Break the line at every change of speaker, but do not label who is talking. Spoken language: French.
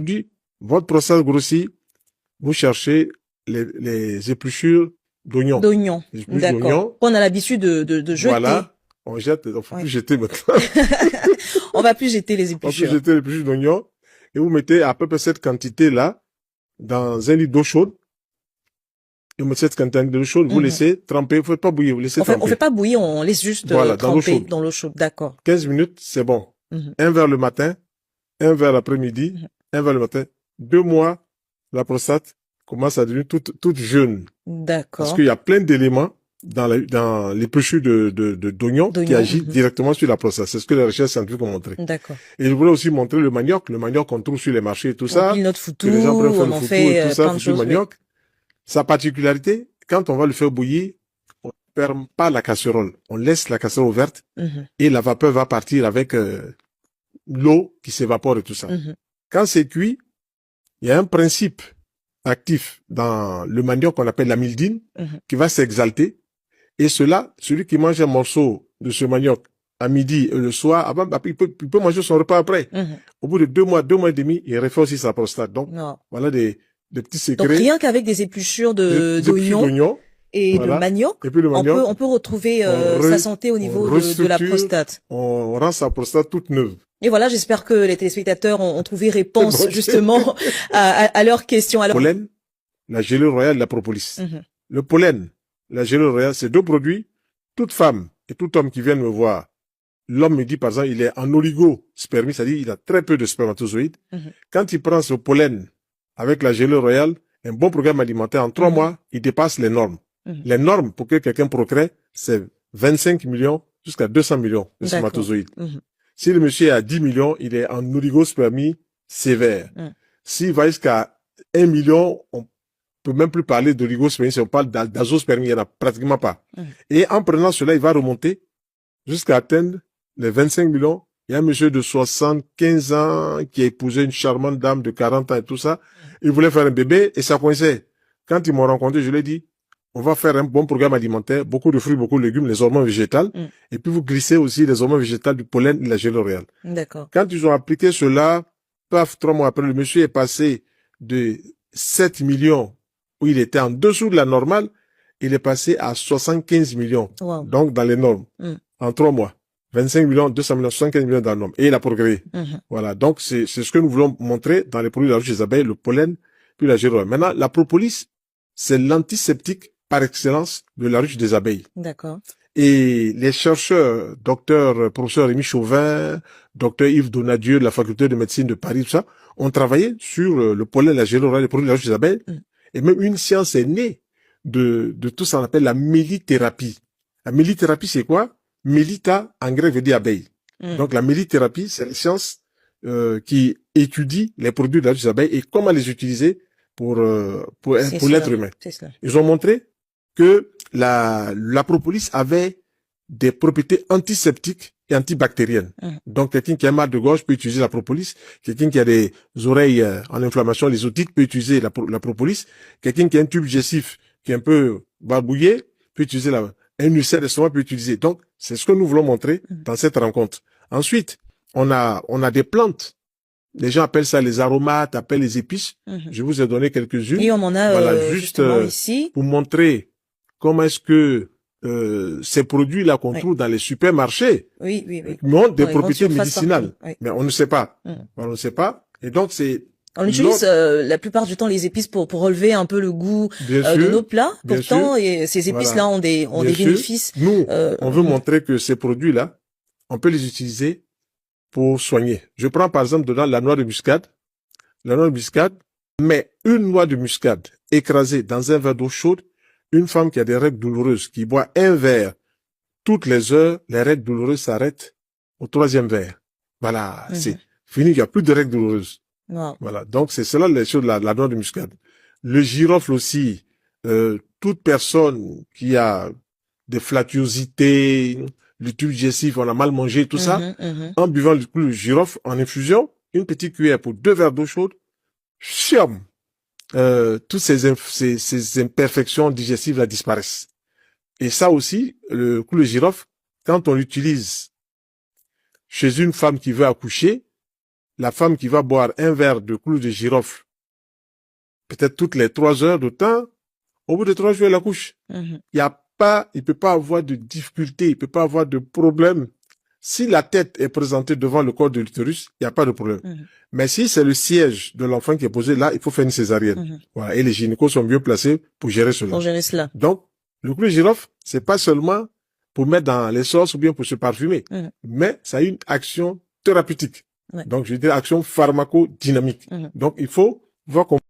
dit, votre prostate grossit, vous cherchez les épluchures d'oignons.
D'oignons.
Les épluchures d'oignons.
On a l'habitude de jeter.
Voilà. On jette, on ne faut plus jeter maintenant.
On va plus jeter les épluchures.
On peut jeter les épluchures d'oignons. Et vous mettez à peu près cette quantité-là dans un litre d'eau chaude. Et vous mettez cette quantité d'eau chaude, vous laissez tremper, vous ne faites pas bouillir, vous laissez tremper.
On fait pas bouillir, on laisse juste tremper dans l'eau chaude. D'accord.
15 minutes, c'est bon. Un verre le matin, un verre l'après-midi, un verre le matin. 2 mois, la prostate commence à devenir toute jeune.
D'accord.
Parce qu'il y a plein d'éléments dans l'épluchure d'oignons qui agissent directement sur la prostate. C'est ce que les recherches scientifiques ont montré.
D'accord.
Et je voulais aussi montrer le manioc qu'on trouve sur les marchés et tout ça.
Pile notre foutou,
les gens prennent
on
le
en
foutou
fait
et tout ça,
plein de choses.
manioc. Sa particularité, quand on va le faire bouillir, on ne ferme pas la casserole. On laisse la casserole ouverte et la vapeur va partir avec l'eau qui s'évapore et tout ça. Quand c'est cuit, il y a un principe actif dans le manioc qu'on appelle l'amylidine qui va s'exalter. Et celui qui mange un morceau de ce manioc à midi et le soir, il peut manger son repas après. Au bout de 2 mois et demi, il refait aussi sa prostate. Donc, voilà des petits secrets.
Donc, rien qu'avec des épluchures d'oignons et
voilà.
de manioc,
et puis le manioc,
on peut retrouver sa santé au niveau de la prostate.
On rend sa prostate toute neuve.
Et voilà, j'espère que les téléspectateurs ont trouvé réponse justement à leurs questions.
Le pollen, la gélule royale, la propolis. Le pollen, la gélule royale, c'est 2 produits. Toute femme et tout homme qui viennent me voir, l'homme me dit par exemple, il est en oligospermie, c'est-à-dire il a très peu de spermatozoïdes. Quand il prend ce pollen avec la gélule royale, un bon programme alimentaire, en 3 mois, il dépasse les normes. Les normes pour que quelqu'un procrée, c'est 25 millions jusqu'à 200 millions de spermatozoïdes. Si le monsieur est à 10 millions, il est en oligospermie sévère. S'il va jusqu'à 1 million, on peut même plus parler d'oligospermie, si on parle d'azospermie, il n'y en a pratiquement pas. Et en prenant cela, il va remonter jusqu'à atteindre les 25 millions. Il y a un monsieur de 75 ans qui a épousé une charmante dame de 40 ans et tout ça. Il voulait faire un bébé et ça coinçait. Quand ils m'ont rencontré, je lui ai dit, on va faire un bon programme alimentaire, beaucoup de fruits, beaucoup de légumes, les hormones végétales, et puis vous glissez aussi les hormones végétales du pollen et de la gélule royale.
D'accord.
Quand ils ont appliqué cela, paf, 3 mois après, le monsieur est passé de 7 millions, où il était en dessous de la normale, il est passé à 75 millions.
Wow.
Donc, dans les normes. En 3 mois. 25 millions, 200 millions, 75 millions dans les normes. Et il a progressé. Voilà. Donc, c'est ce que nous voulons montrer dans les produits de la ruche des abeilles, le pollen, puis la gélule royale. Maintenant, la propolis, c'est l'antiseptique par excellence de la ruche des abeilles.
D'accord.
Et les chercheurs, professeur Rémi Chauvin, docteur Yves Donadieu de la faculté de médecine de Paris, tout ça, ont travaillé sur le pollen, la gélule royale, les produits de la ruche des abeilles. Et même une science est née de tout ça qu'on appelle la mélithérapie. La mélithérapie, c'est quoi? Mélita, en grec, veut dire abeille. Donc, la mélithérapie, c'est la science qui étudie les produits de la ruche des abeilles et comment les utiliser pour l'être humain. Ils ont montré que la propolis avait des propriétés antiseptiques et antibactériennes. Donc, quelqu'un qui a mal de gorge peut utiliser la propolis. Quelqu'un qui a des oreilles en inflammation, les otites, peut utiliser la propolis. Quelqu'un qui a un tube digestif qui est un peu barbouillé peut utiliser un ulcère d'estomac peut utiliser. Donc, c'est ce que nous voulons montrer dans cette rencontre. Ensuite, on a des plantes. Les gens appellent ça les aromates, appellent les épices. Je vous ai donné quelques-unes.
Et on en a
voilà,
juste ici.
Pour montrer comment est-ce que ces produits-là qu'on trouve dans les supermarchés ont des propriétés médicinales. Mais on ne sait pas. On ne sait pas. Et donc,
on utilise la plupart du temps les épices pour relever un peu le goût de nos plats. Pourtant, et ces épices-là ont des bénéfices.
Nous, on veut montrer que ces produits-là, on peut les utiliser pour soigner. Je prends par exemple dedans la noix de muscade. La noix de muscade, mais une noix de muscade écrasée dans un verre d'eau chaude, une femme qui a des règles douloureuses, qui boit un verre toutes les heures, les règles douloureuses s'arrêtent au 3e verre. Voilà, c'est fini, il n'y a plus de règles douloureuses. Voilà, donc c'est cela les choses, la noix de muscade. Le girofle aussi, toute personne qui a des flatuosités, le tube digestif, on a mal mangé, tout ça, en buvant le girofle en infusion, une petite cuillère pour 2 verres d'eau chaude, chiam, toutes ces imperfections digestives là disparaissent. Et ça aussi, le girofle, quand on l'utilise chez une femme qui veut accoucher, la femme qui va boire un verre de clou de girofle, peut-être toutes les 3 heures de temps, au bout de 3 jours, elle accouche. Il peut pas avoir de difficulté, il peut pas avoir de problème. Si la tête est présentée devant le corps de l'utérus, il n'y a pas de problème. Mais si c'est le siège de l'enfant qui est posé là, il faut faire une césarienne. Voilà. Et les gynécos sont mieux placés pour gérer cela. Donc, le clou de girofle, c'est pas seulement pour mettre dans les sauces ou bien pour se parfumer, mais ça a une action thérapeutique. Donc, je dirais action pharmacodynamique. Donc, il faut voir comment